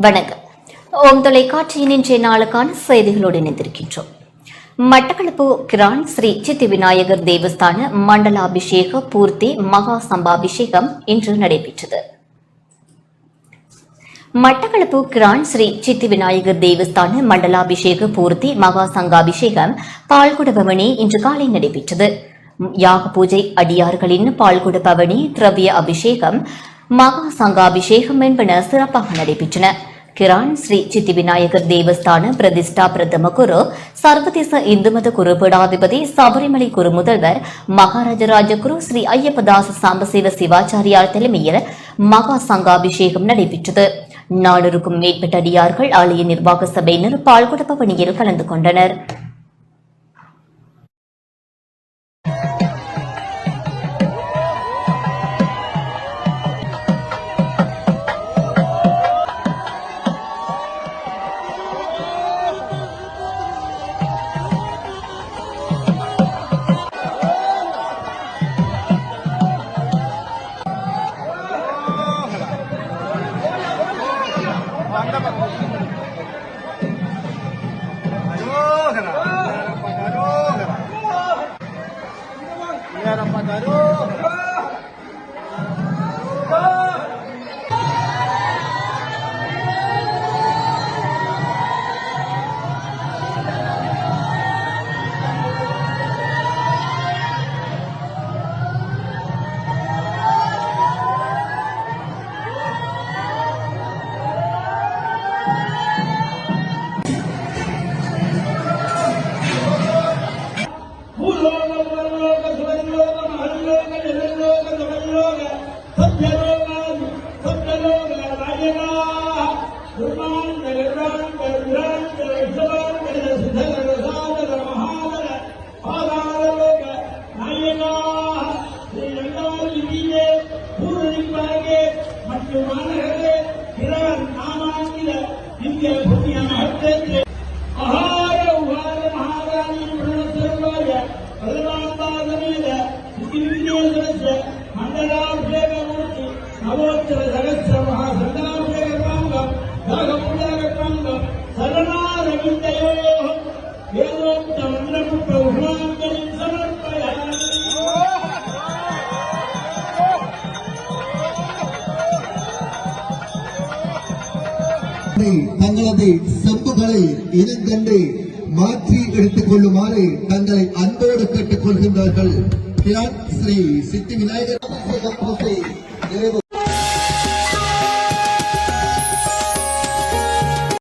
வணக்கம். ஓம் தொலைக்காட்சியின் இன்றைய நாளுக்கான செய்திகளோடு இணைந்திருக்கின்றோம். மட்டக்களப்பு கிரான் ஸ்ரீ சித்தி விநாயகர் தேவஸ்தான மண்டலாபிஷேக பூர்த்தி மகா சம்பாபிஷேகம் இன்று நடைபெற்றது. மட்டக்களப்பு கிரான் ஸ்ரீ சித்தி விநாயகர் தேவஸ்தான மண்டலாபிஷேக பூர்த்தி மகா சங்காபிஷேகம் பால்குட பவனி இன்று காலை நடைபெற்றது. யாக பூஜை, அடியார்களின் பால்குட பவனி, திரவிய அபிஷேகம், மகா சங்காபிஷேகம் என்பன சிறப்பாக நடைபெற்றன. கிரான் ஸ்ரீ சித்தி விநாயகர் தேவஸ்தான பிரதிஷ்டா பிரதம குரு, சர்வதேச இந்து மத குரு பீடாதிபதி, சபரிமலை குரு முதல்வர், மகாராஜராஜ குரு ஸ்ரீ ஐயப்பதாச சாம்பசிவ சிவாச்சாரியார் தலைமையில் மகா சங்காபிஷேகம் நடைபெற்றது. 400க்கும் மேற்பட்ட அடியார்கள் ஆலய நிர்வாக சபையினர் பால்குட பவனியில் கலந்து கொண்டனர். தங்களது சொத்துக்களை இனங்கண்டு மாற்றி எடுத்துக் கொள்ளுமாறு தங்களை அன்போடு கேட்டுக் கொள்கின்றார்கள். ஸ்ரீ சித்தி விநாயகர்